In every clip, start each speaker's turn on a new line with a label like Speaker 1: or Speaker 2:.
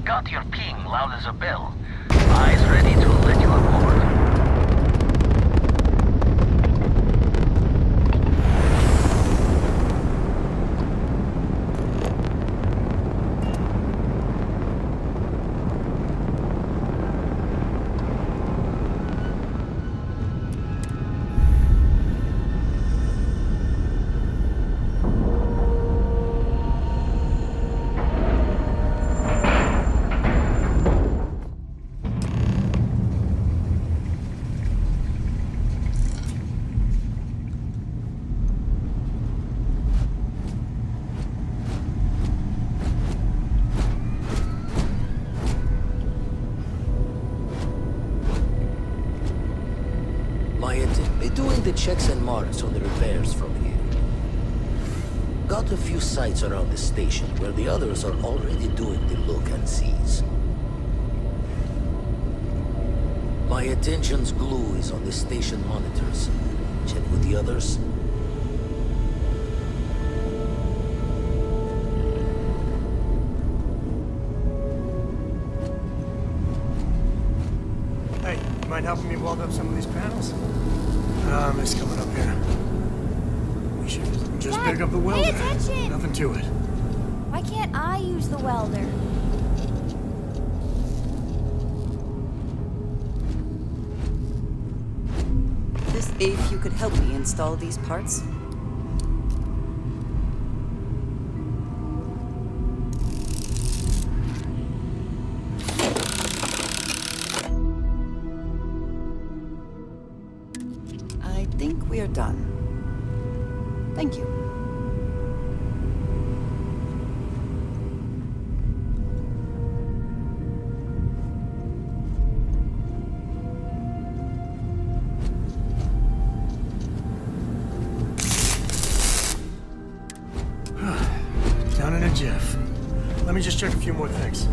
Speaker 1: got your ping loud as a bell. Eyes ready to let you aboard.
Speaker 2: Doing the checks and marks on the repairs from here. Got a few sites around the station where the others are already doing the look and sees. My attention's glue is on the station monitors. Check with the others.
Speaker 3: Hey, you mind helping me weld up some of these panels? It's coming up here. We should just
Speaker 4: Dad,
Speaker 3: pick up the welder.
Speaker 4: pay attention!
Speaker 3: Nothing to it.
Speaker 4: Why can't I use the welder?
Speaker 5: If you could help me install these parts. I think we are done. Thank you.
Speaker 3: Down in a jiff. Let me just check a few more things.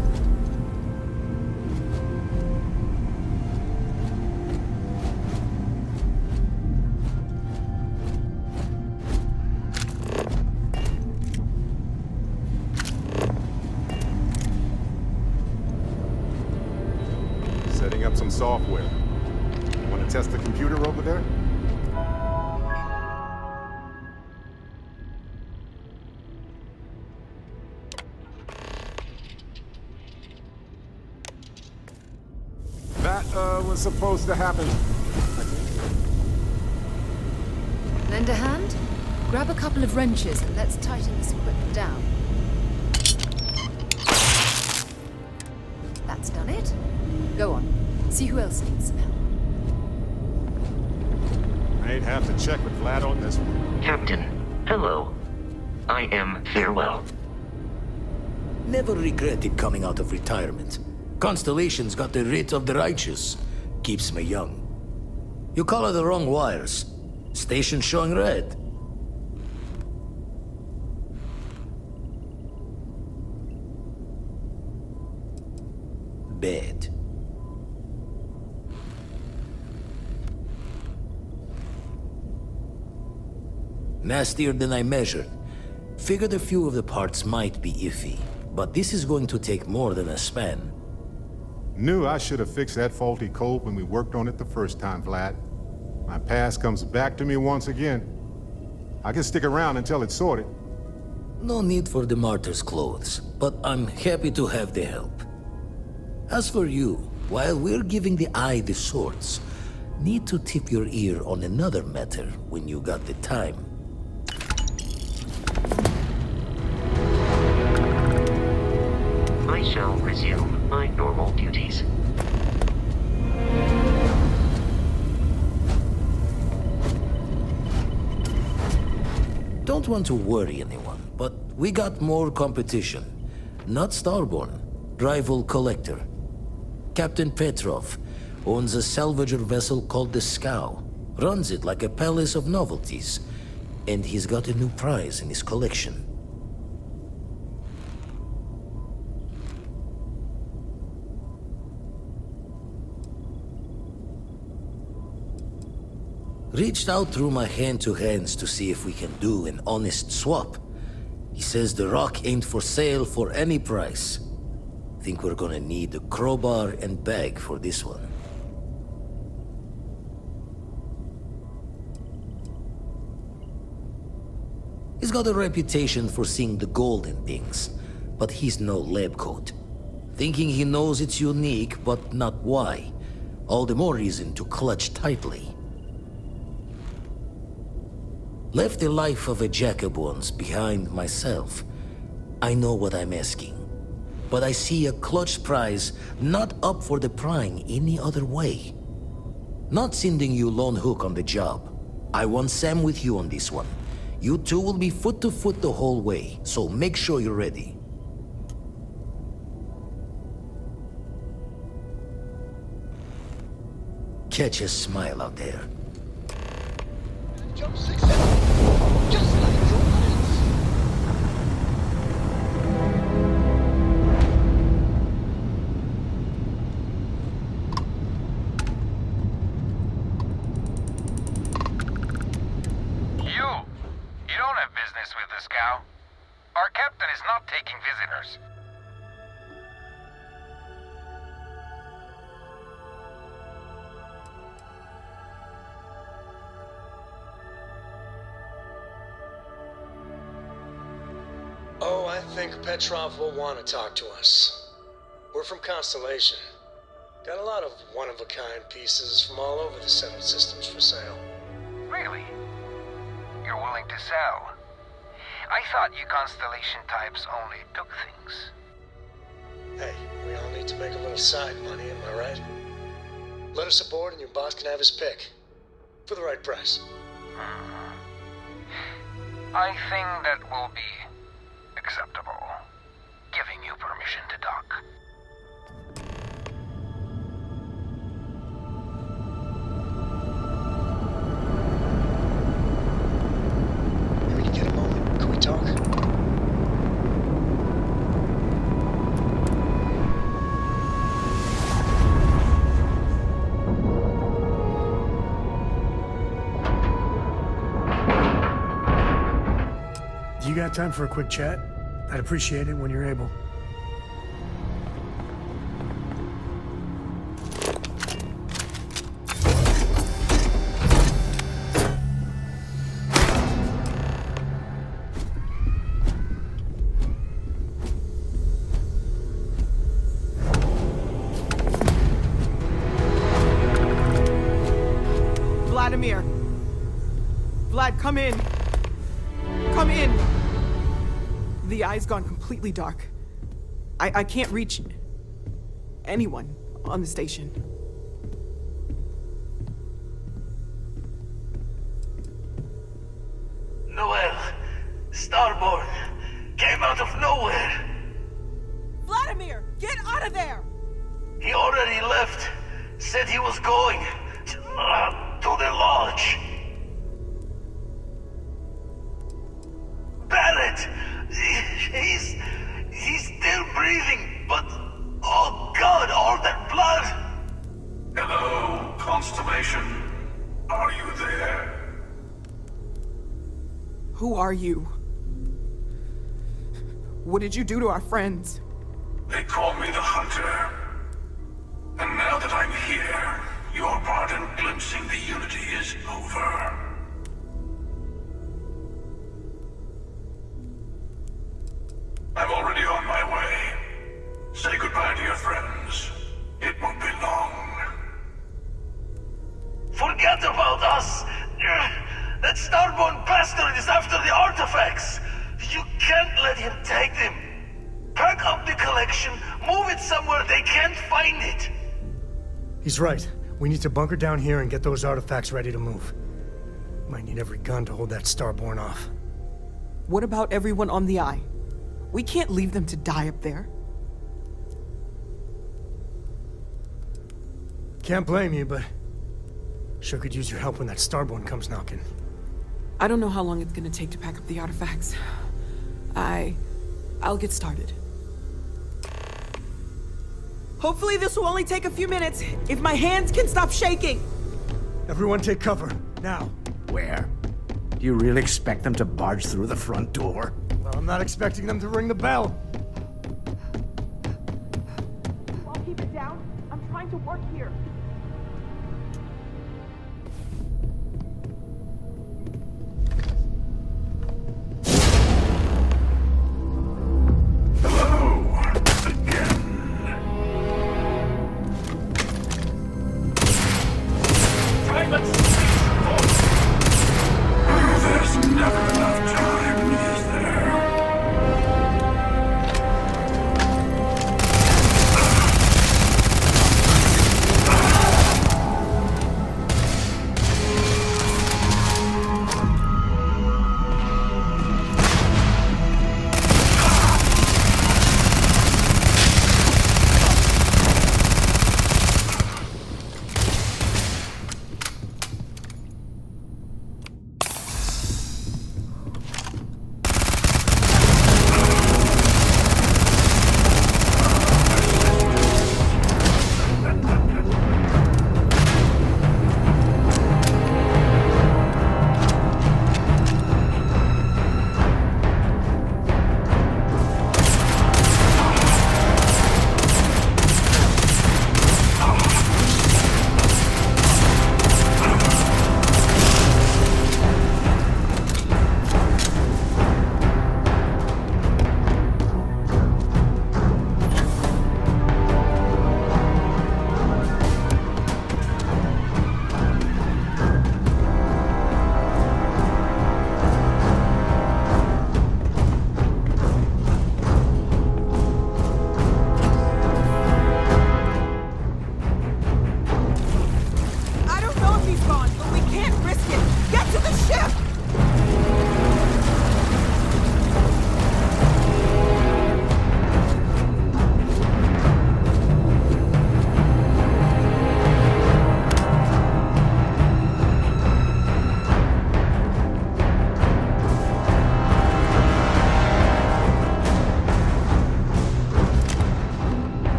Speaker 6: Setting up some software. Want to test the computer over there? That was supposed to happen.
Speaker 7: Lend a hand? Grab a couple of wrenches and let's tighten this equipment down. That's done it. Go on. See who else needs some help.
Speaker 6: I'd have to check with Vlad on this one.
Speaker 1: Captain, hello. I am Farewell.
Speaker 2: Never regretted coming out of retirement. Constellation's got the writ of the righteous. Keeps me young. You color the wrong wires. Station showing red. Bad. Nastier than I measured. Figured a few of the parts might be iffy, but this is going to take more than a span.
Speaker 6: Knew I should have fixed that faulty code when we worked on it the first time, Vlad. My past comes back to me once again. I can stick around until it's sorted.
Speaker 2: No need for the martyr's clothes, but I'm happy to have the help. As for you, while we're giving the eye the swords, need to tip your ear on another matter when you got the time.
Speaker 1: I shall resume my normal duties.
Speaker 2: Don't want to worry anyone, but we got more competition. Not Starborn, rival collector. Captain Petrov owns a salvager vessel called the Scow. Runs it like a palace of novelties. And he's got a new prize in his collection. Reached out through my hand-to-hands to see if we can do an honest swap. He says the rock ain't for sale for any price. Think we're gonna need a crowbar and bag for this one. He's got a reputation for seeing the gold in things, but he's no lab coat. Thinking he knows it's unique, but not why. All the more reason to clutch tightly. Left the life of a jack-of-bones behind myself. I know what I'm asking. But I see a clutch prize not up for the prying any other way. Not sending you lone hook on the job. I want Sam with you on this one. You two will be foot to foot the whole way, so make sure you're ready. Catch a smile out there.
Speaker 8: Jump successful, just like your plans.
Speaker 1: You don't have business with the scow. Our captain is not taking visitors.
Speaker 3: Oh, I think Petrov will want to talk to us. We're from Constellation. Got a lot of one-of-a-kind pieces from all over the settled systems for sale.
Speaker 1: Really? You're willing to sell? I thought you Constellation types only took things.
Speaker 3: Hey, we all need to make a little side money, am I right? Let us aboard and your boss can have his pick. For the right price.
Speaker 1: I think that will be acceptable. Giving you permission to dock.
Speaker 3: Can we get a moment? Can we talk? Do you got time for a quick chat? I'd appreciate it when you're able.
Speaker 9: Vladimir! Vlad, come in! Come in! The eye's gone completely dark. I can't reach anyone on the station.
Speaker 1: Noel, Starborn, came out of nowhere.
Speaker 9: Vladimir, get out of there!
Speaker 1: He already left. Said he was going to the lodge. Barrett! He's still breathing, but oh God, all that blood!
Speaker 10: Hello, Constellation. Are you there?
Speaker 9: Who are you? What did you do to our friends?
Speaker 10: They call me the Hunter. And now that I'm here, your part in glimpsing the Unity is over. I'm already on my way. Say goodbye to your friends. It won't be long.
Speaker 1: Forget about us! That Starborn bastard is after the artifacts! You can't let him take them! Pack up the collection, move it somewhere they can't find it!
Speaker 3: He's right. We need to bunker down here and get those artifacts ready to move. Might need every gun to hold that Starborn off.
Speaker 9: What about everyone on the Eye? We can't leave them to die up there.
Speaker 3: Can't blame you, but sure could use your help when that Starborn comes knocking.
Speaker 9: I don't know how long it's gonna take to pack up the artifacts. I'll get started. Hopefully this will only take a few minutes, if my hands can stop shaking!
Speaker 3: Everyone take cover, now.
Speaker 11: Where? Do you really expect them to barge through the front door?
Speaker 3: Well, I'm not expecting them to ring the bell.
Speaker 9: down? I'm trying to work here.
Speaker 10: There's never enough time, is there?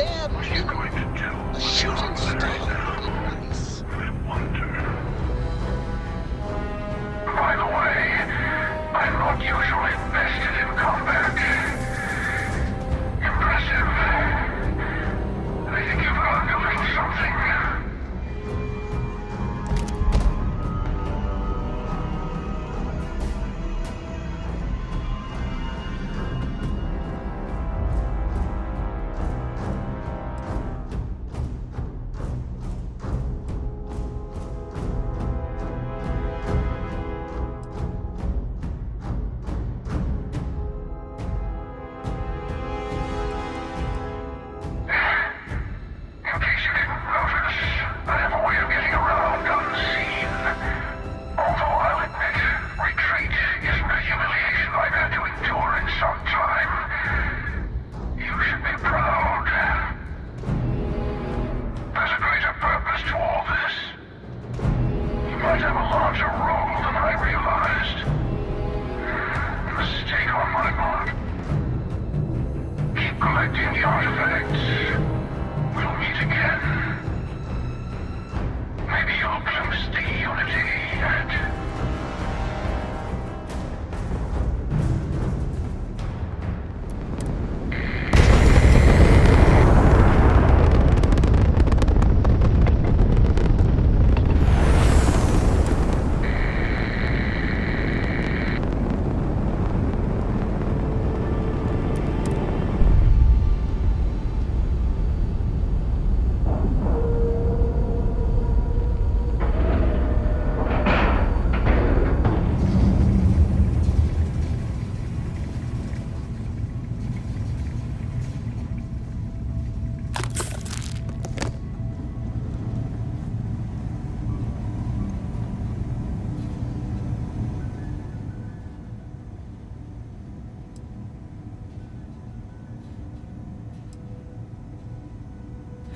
Speaker 8: bear
Speaker 10: What are you going to do?
Speaker 8: a shooting star would be nice.
Speaker 10: I wonder. By the way, I'm not usually vested in combat. Impressive. I think you've learned a little something.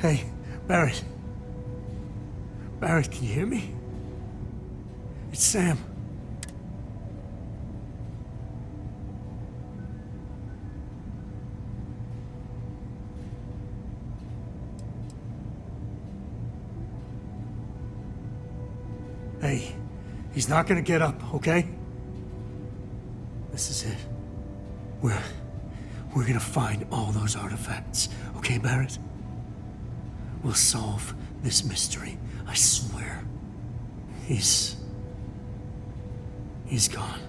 Speaker 12: Hey, Barrett. Barrett, can you hear me? It's Sam. Hey, he's not gonna get up, okay? This is it. We're gonna find all those artifacts, okay, Barrett? We'll solve this mystery, I swear. He's gone.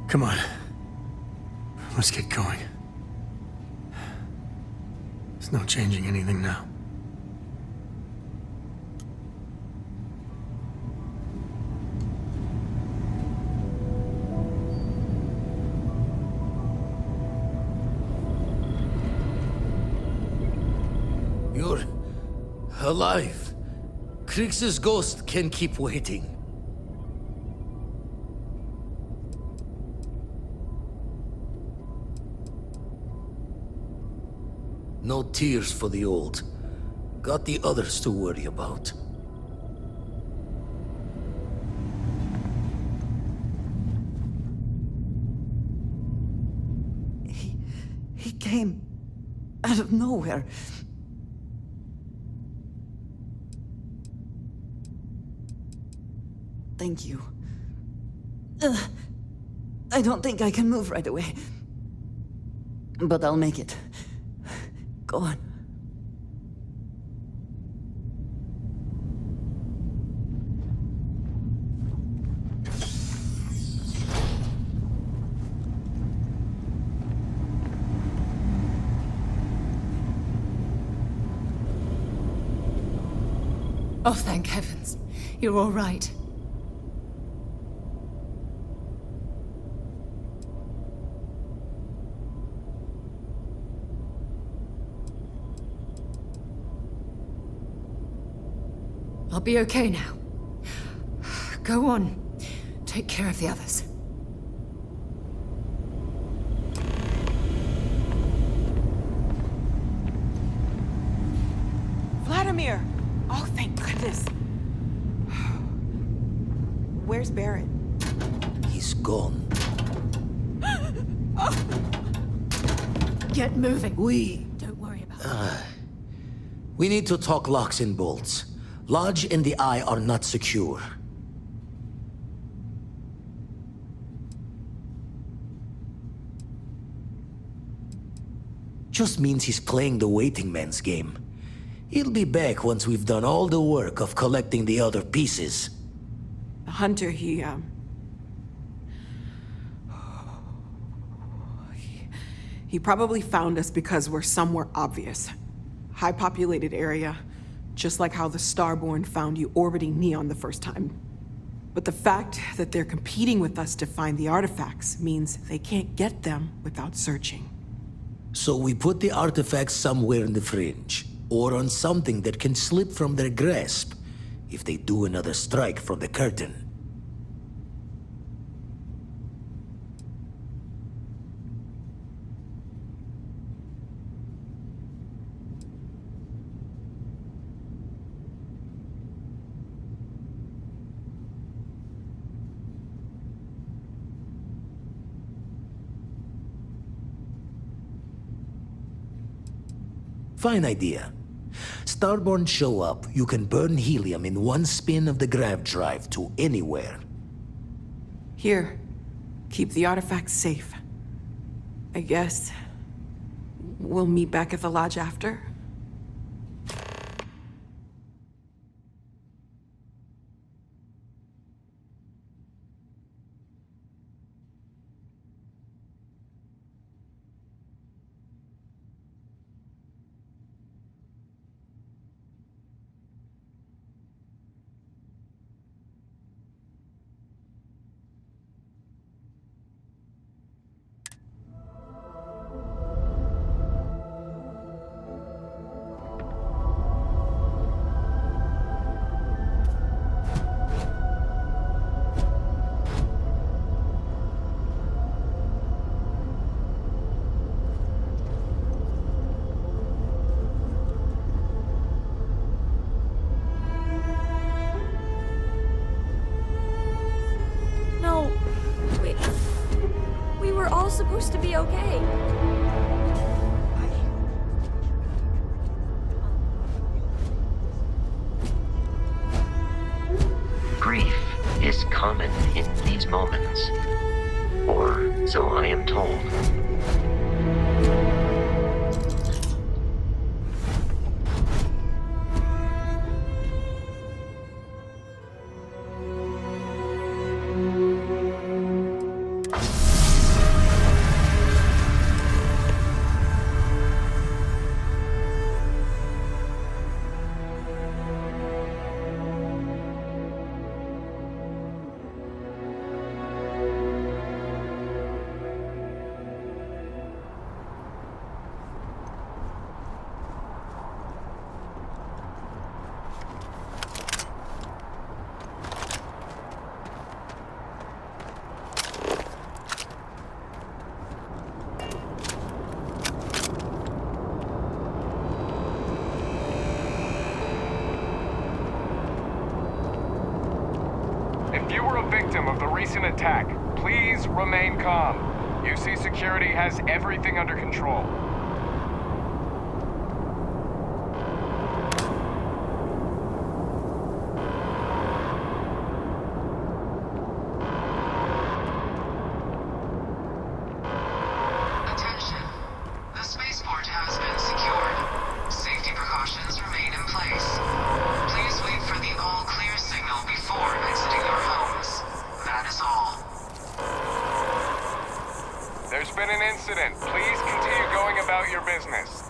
Speaker 12: Come on. Let's get going. There's no changing anything now.
Speaker 2: You're alive. Krix's ghost can keep waiting. No tears for the old. Got the others to worry about.
Speaker 5: He came out of nowhere. Thank you. I don't think I can move right away. But I'll make it. Go on.
Speaker 7: Oh, thank heavens. You're all right. I'll be okay now. Go on. Take care of the others.
Speaker 9: Vladimir! Oh, thank goodness. Where's Barrett?
Speaker 2: He's gone.
Speaker 7: Get moving.
Speaker 2: Don't worry about it. We need to talk locks and bolts. Lodge and the Eye are not secure. Just means he's playing the waiting man's game. He'll be back once we've done all the work of collecting the other pieces.
Speaker 9: The hunter, he probably found us because we're somewhere obvious. High-populated area, just like how the Starborn found you orbiting Neon the first time. But the fact that they're competing with us to find the artifacts means they can't get them without searching.
Speaker 2: So we put the artifacts somewhere in the fringe, or on something that can slip from their grasp if they do another strike from the curtain. Fine idea. Starborn show up, you can burn helium in one spin of the grav drive to anywhere.
Speaker 9: Here, keep the artifacts safe. I guess we'll meet back at the lodge after?
Speaker 4: Supposed to be okay.
Speaker 13: Grief is common in these moments, or so I am told.
Speaker 14: Victim of the recent attack, please remain calm. UC Security has everything under control.
Speaker 15: Attention. The spaceport has been secured. Safety precautions remain in place. Please wait for the all-clear signal before exiting your homes. That is all.
Speaker 14: There's been an incident. Please continue going about your business.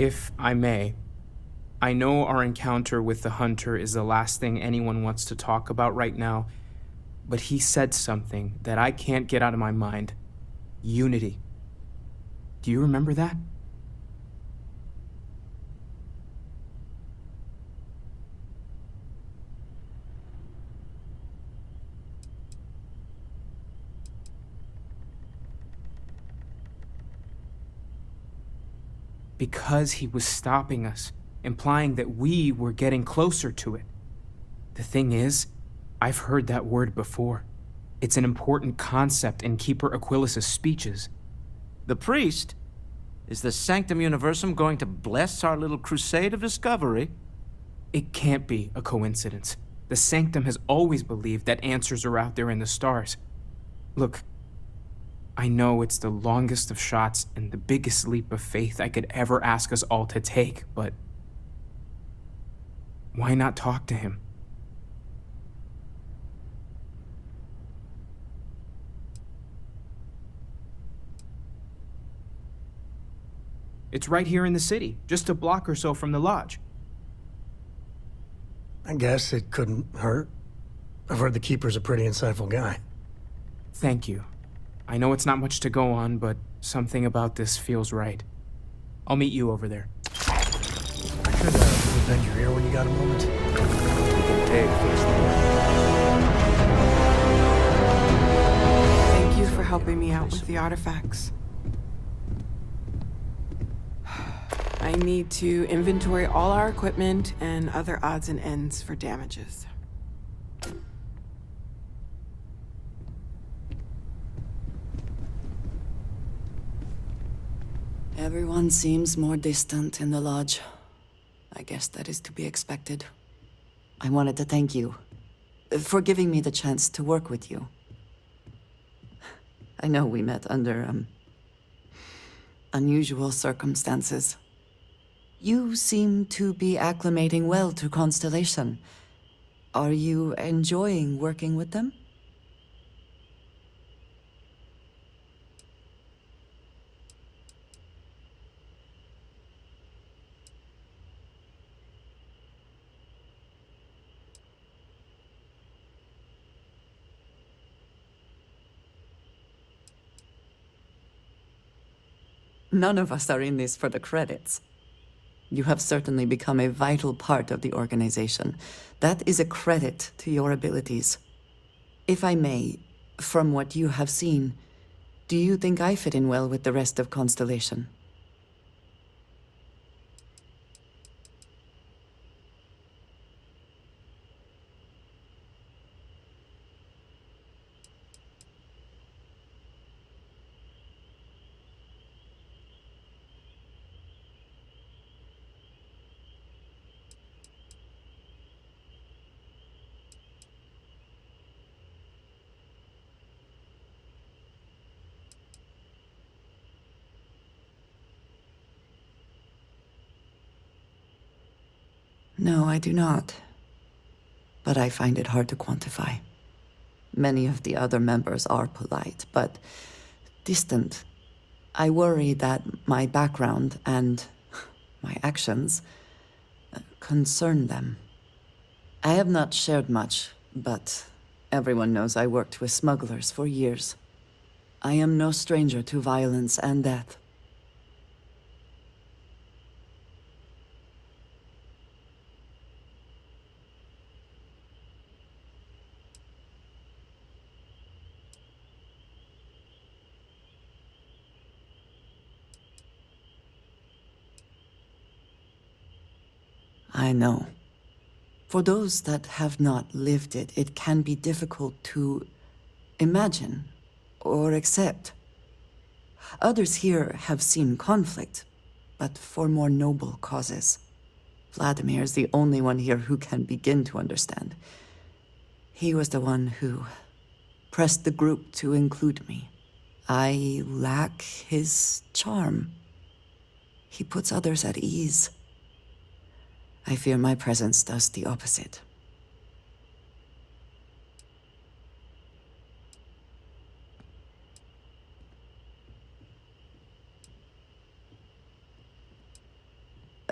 Speaker 16: If I may, I know our encounter with the Hunter is the last thing anyone wants to talk about right now, but he said something that I can't get out of my mind. Unity. Do you remember that? Because he was stopping us, implying that we were getting closer to it. The thing is, I've heard that word before. It's an important concept in Keeper Aquilas's speeches.
Speaker 17: The priest? Is the Sanctum Universum going to bless our little crusade of discovery?
Speaker 16: It can't be a coincidence. The Sanctum has always believed that answers are out there in the stars. Look, I know it's the longest of shots and the biggest leap of faith I could ever ask us all to take, but why not talk to him? It's right here in the city, just a block or so from the lodge.
Speaker 12: I guess it couldn't hurt. I've heard the Keeper's a pretty insightful guy.
Speaker 16: Thank you. I know it's not much to go on, but something about this feels right. I'll meet you over there.
Speaker 12: I could bend your ear when you got a moment.
Speaker 11: We can take first
Speaker 9: Thank you for helping me out with the artifacts. I need to inventory all our equipment and other odds and ends for damages.
Speaker 5: Everyone seems more distant in the lodge. I guess that is to be expected. I wanted to thank you for giving me the chance to work with you. I know we met under, unusual circumstances. You seem to be acclimating well to Constellation. Are you enjoying working with them? None of us are in this for the credits. You have certainly become a vital part of the organization. That is a credit to your abilities. If I may, from what you have seen, do you think I fit in well with the rest of Constellation? No, I do not. But I find it hard to quantify. Many of the other members are polite, but distant. I worry that my background and my actions concern them. I have not shared much, but everyone knows I worked with smugglers for years. I am no stranger to violence and death. I know. For those that have not lived it, it can be difficult to imagine or accept. Others here have seen conflict, but for more noble causes. Vladimir is the only one here who can begin to understand. He was the one who pressed the group to include me. I lack his charm. He puts others at ease. I fear my presence does the opposite.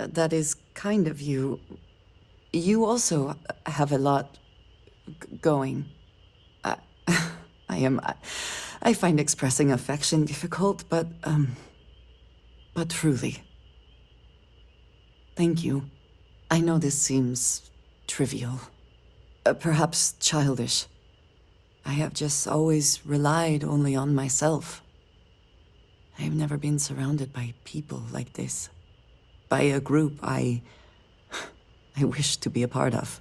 Speaker 5: That is kind of you. You also have a lot going. I find expressing affection difficult, but truly. Thank you. I know this seems trivial, perhaps childish. I have just always relied only on myself. I've never been surrounded by people like this. By a group I wish to be a part of.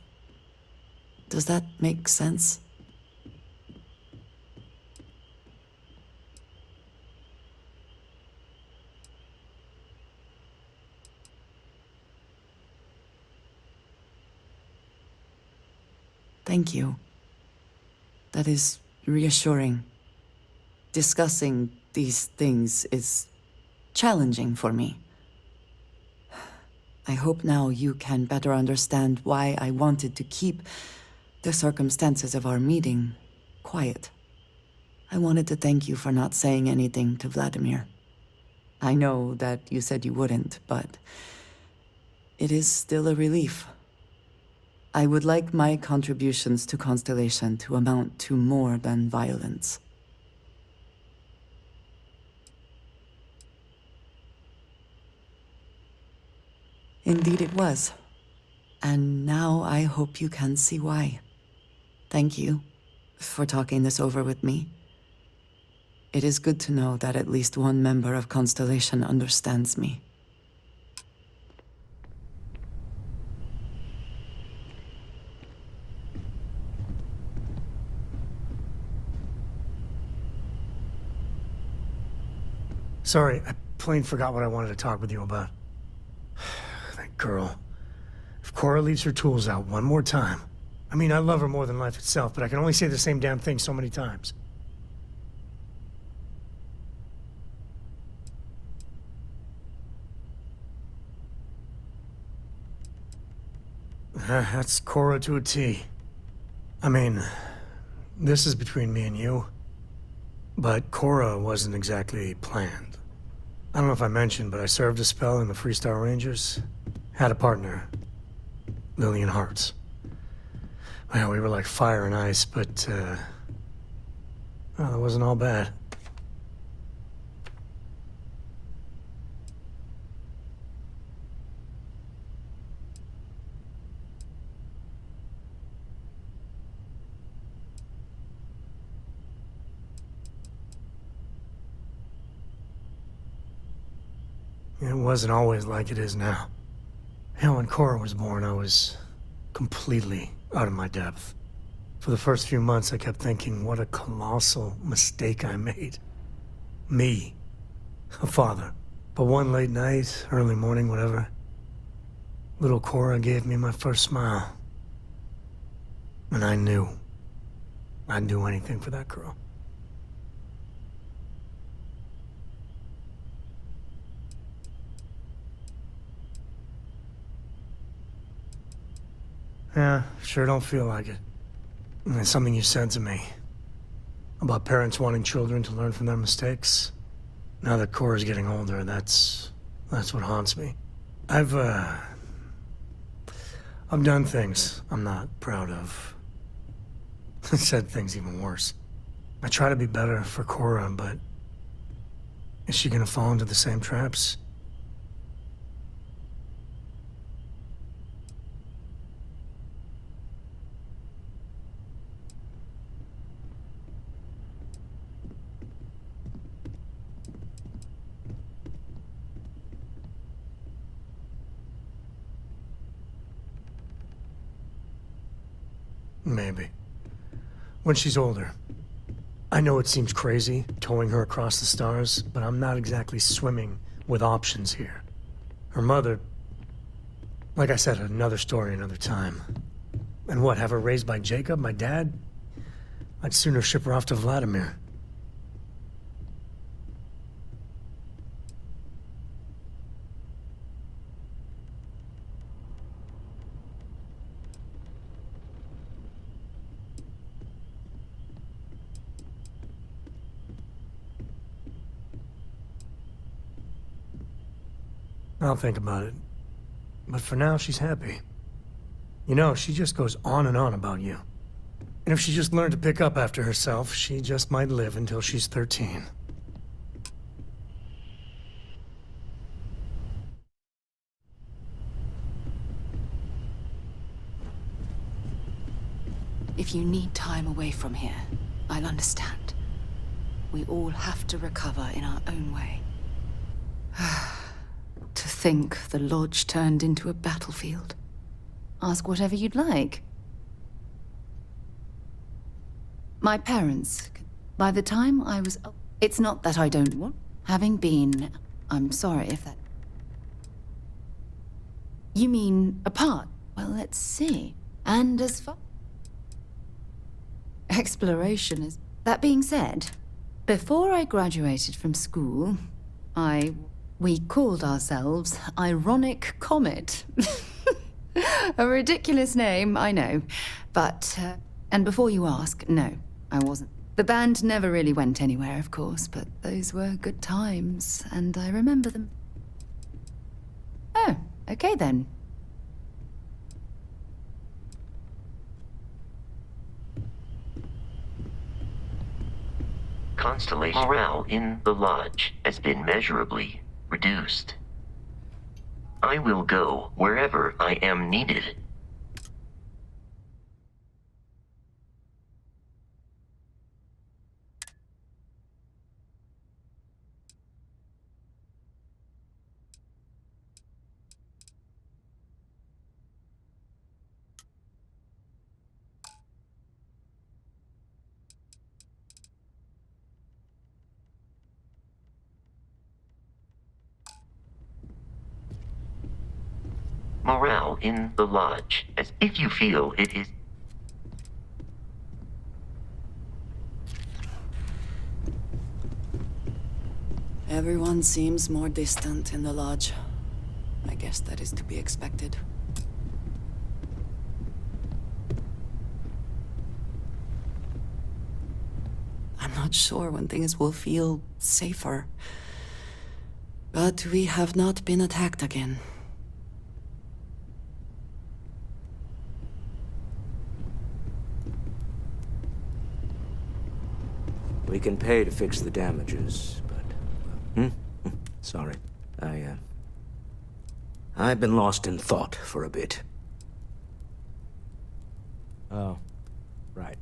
Speaker 5: Does that make sense? Thank you. That is reassuring. Discussing these things is challenging for me. I hope now you can better understand why I wanted to keep the circumstances of our meeting quiet. I wanted to thank you for not saying anything to Vladimir. I know that you said you wouldn't, but it is still a relief. I would like my contributions to Constellation to amount to more than violence. Indeed it was. And now I hope you can see why. Thank you for talking this over with me. It is good to know that at least one member of Constellation understands me.
Speaker 12: Sorry, I plain forgot what I wanted to talk with you about. That girl. If Cora leaves her tools out one more time... I mean, I love her more than life itself, but I can only say the same damn thing so many times. That's Cora to a T. I mean, this is between me and you, but Cora wasn't exactly planned. I don't know if I mentioned, but I served a spell in the Freestar Rangers. Had a partner, Lillian Hartz. Well, we were like fire and ice, but, well, it wasn't all bad. It wasn't always like it is now. Hell, when Cora was born, I was completely out of my depth. For the first few months, I kept thinking, what a colossal mistake I made. Me, a father. But one late night, early morning, whatever, little Cora gave me my first smile. And I knew I'd do anything for that girl. Yeah, sure don't feel like it. And it's something you said to me. About parents wanting children to learn from their mistakes. Now that Cora's getting older, that's what haunts me. I've done things I'm not proud of. Said things even worse. I try to be better for Cora, but is she gonna fall into the same traps? Maybe. When she's older. I know it seems crazy, towing her across the stars, but I'm not exactly swimming with options here. Her mother... Like I said, another story, another time. And what, have her raised by Jacob, my dad? I'd sooner ship her off to Vladimir. I'll think about it. But for now, she's happy. You know, she just goes on and on about you. And if she just learned to pick up after herself, she just might live until she's 13.
Speaker 18: If you need time away from here, I'll understand. We all have to recover in our own way. To think the lodge turned into a battlefield. Ask whatever you'd like. My parents, by the time I was... It's not that I don't want... Having been... I'm sorry if that... You mean apart? Well, let's see. And as far... Exploration is... That being said, before I graduated from school, we called ourselves Ironic Comet. A ridiculous name, I know. But, and before you ask, no, I wasn't. The band never really went anywhere, of course, but those were good times, and I remember them. Oh, okay then.
Speaker 13: Constellation morale in the lodge has been measurably reduced. I will go wherever I am needed. Morale in the lodge, as if you feel it is...
Speaker 5: Everyone seems more distant in the lodge. I guess that is to be expected. I'm not sure when things will feel safer. But we have not been attacked again.
Speaker 11: We can pay to fix the damages, but... Sorry. I've been lost in thought for a bit.
Speaker 17: Oh, right.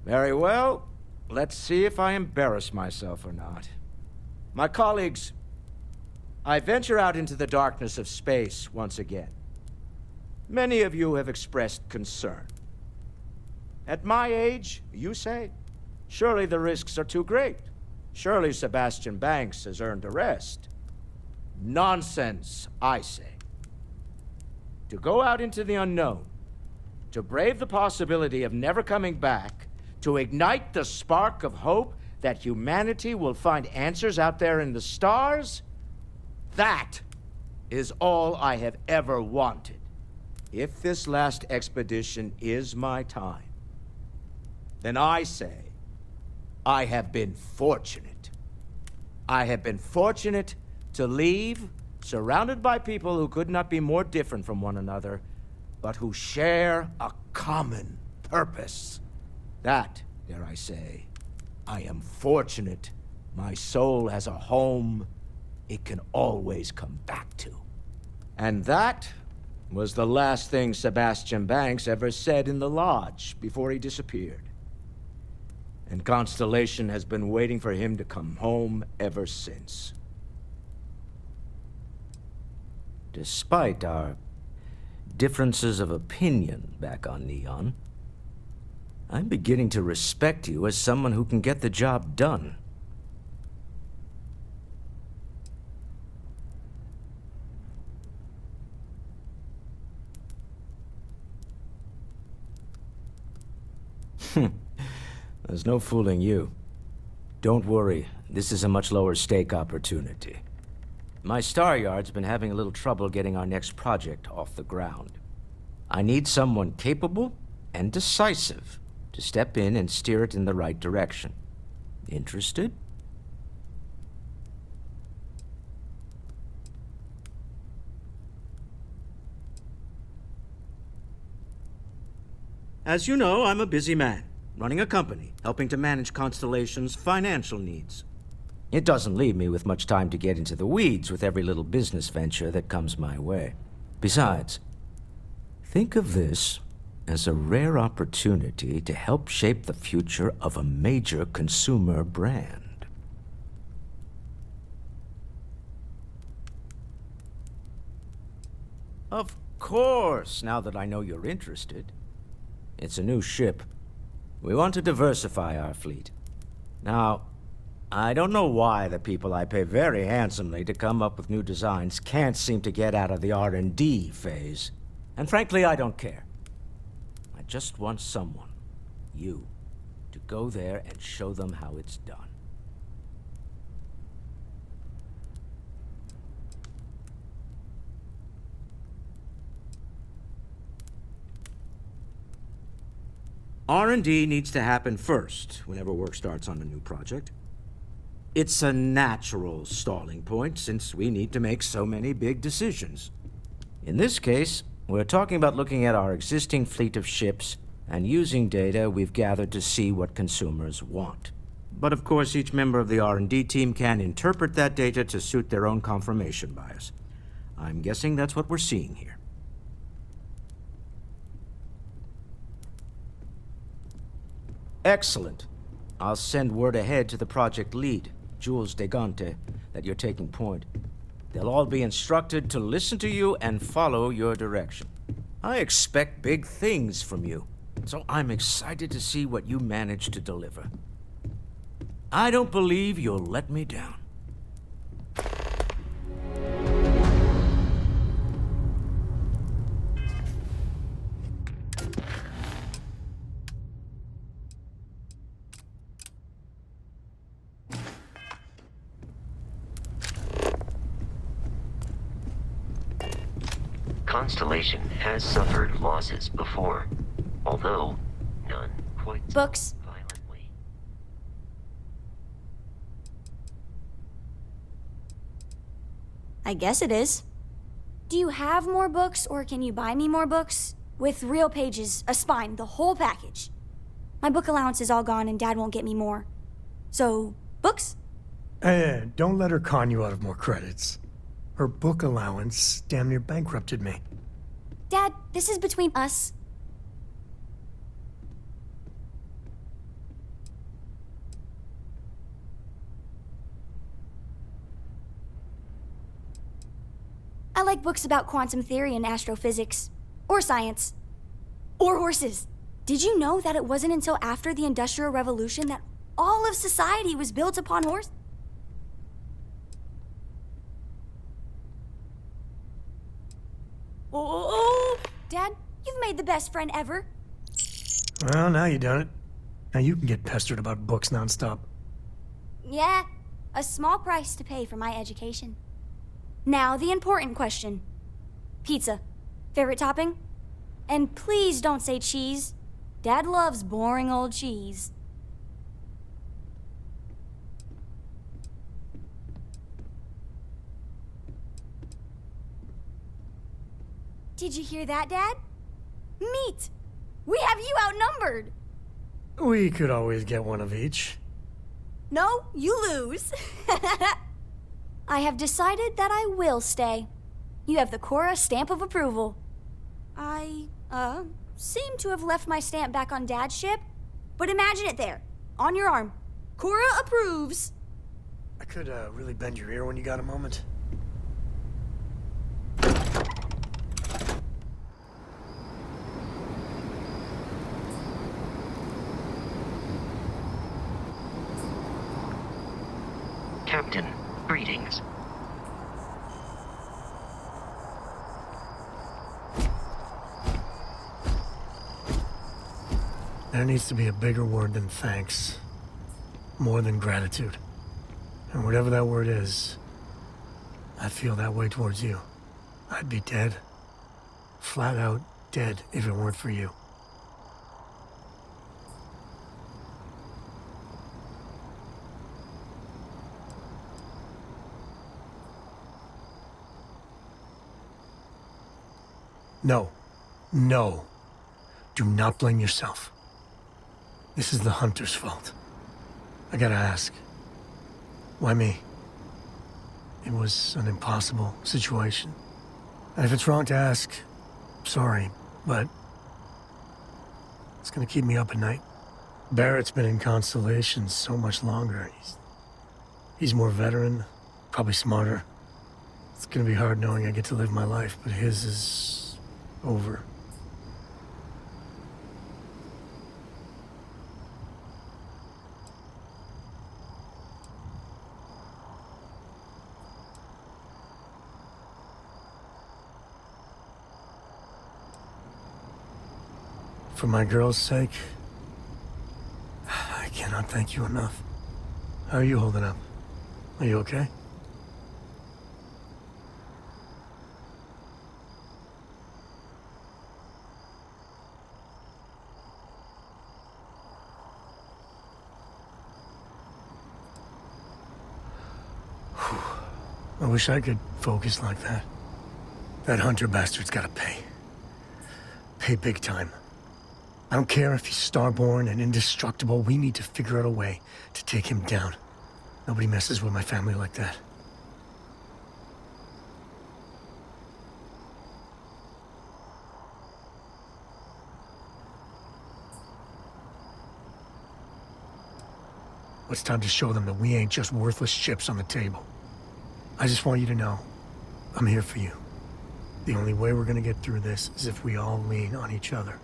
Speaker 17: Very well. Let's see if I embarrass myself or not. My colleagues, I venture out into the darkness of space once again. Many of you have expressed concern. At my age, you say, surely the risks are too great. Surely Sebastian Banks has earned a rest. Nonsense, I say. To go out into the unknown, to brave the possibility of never coming back, to ignite the spark of hope that humanity will find answers out there in the stars, that is all I have ever wanted. If this last expedition is my time, then I say, I have been fortunate. I have been fortunate to leave, surrounded by people who could not be more different from one another, but who share a common purpose. That, dare I say, I am fortunate. My soul has a home it can always come back to. And that was the last thing Sebastian Banks ever said in the lodge before he disappeared. And Constellation has been waiting for him to come home ever since.
Speaker 11: Despite our differences of opinion back on Neon, I'm beginning to respect you as someone who can get the job done. There's no fooling you. Don't worry, this is a much lower stake opportunity. My Star Yard's been having a little trouble getting our next project off the ground. I need someone capable and decisive to step in and steer it in the right direction. Interested?
Speaker 17: As you know, I'm a busy man, running a company, helping to manage Constellation's financial needs. It doesn't leave me with much time to get into the weeds with every little business venture that comes my way. Besides, think of this as a rare opportunity to help shape the future of a major consumer brand. Of course, now that I know you're interested. It's a new ship. We want to diversify our fleet. Now, I don't know why the people I pay very handsomely to come up with new designs can't seem to get out of the R&D phase. And frankly, I don't care. I just want someone, you, to go there and show them how it's done. R&D needs to happen first whenever work starts on a new project. It's a natural stalling point since we need to make so many big decisions. In this case, we're talking about looking at our existing fleet of ships and using data we've gathered to see what consumers want. But of course, each member of the R&D team can interpret that data to suit their own confirmation bias. I'm guessing that's what we're seeing here. Excellent. I'll send word ahead to the project lead, Jules Degante, that you're taking point. They'll all be instructed to listen to you and follow your direction. I expect big things from you, so I'm excited to see what you manage to deliver. I don't believe you'll let me down.
Speaker 13: Constellation has suffered losses before, although none quite so
Speaker 4: Books.
Speaker 13: violently.
Speaker 4: I guess it is. Do you have more books, or can you buy me more books? With real pages, a spine, the whole package. My book allowance is all gone and Dad won't get me more. So, books?
Speaker 12: Hey, don't let her con you out of more credits. Her book allowance damn near bankrupted me.
Speaker 4: Dad, this is between us. I like books about quantum theory and astrophysics. Or science. Or horses. Did you know that it wasn't until after the Industrial Revolution that all of society was built upon horse? Oh, Dad, you've made the best friend ever.
Speaker 12: Well, now you done it. Now you can get pestered about books nonstop.
Speaker 4: Yeah, a small price to pay for my education. Now, the important question. Pizza. Favorite topping? And please don't say cheese. Dad loves boring old cheese. Did you hear that, Dad? Meat! We have you outnumbered!
Speaker 12: We could always get one of each.
Speaker 4: No, you lose. I have decided that I will stay. You have the Cora stamp of approval. I, seem to have left my stamp back on Dad's ship, but imagine it there, on your arm. Cora approves.
Speaker 12: I could, really bend your ear when you got a moment.
Speaker 13: Captain, greetings.
Speaker 12: There needs to be a bigger word than thanks. More than gratitude. And whatever that word is, I feel that way towards you. I'd be dead. Flat out dead if it weren't for you. No. No. Do not blame yourself. This is the Hunter's fault. I gotta ask, why me? It was an impossible situation. And if it's wrong to ask, sorry, but it's gonna keep me up at night. Barrett's been in Constellation so much longer. He's more veteran, probably smarter. It's gonna be hard knowing I get to live my life, but his is over. For my girl's sake, I cannot thank you enough. How are you holding up? Are you okay? I wish I could focus like that. That Hunter bastard's gotta pay. Pay big time. I don't care if he's starborn and indestructible. We need to figure out a way to take him down. Nobody messes with my family like that. It's time to show them that we ain't just worthless chips on the table. I just want you to know, I'm here for you. The only way we're gonna get through this is if we all lean on each other.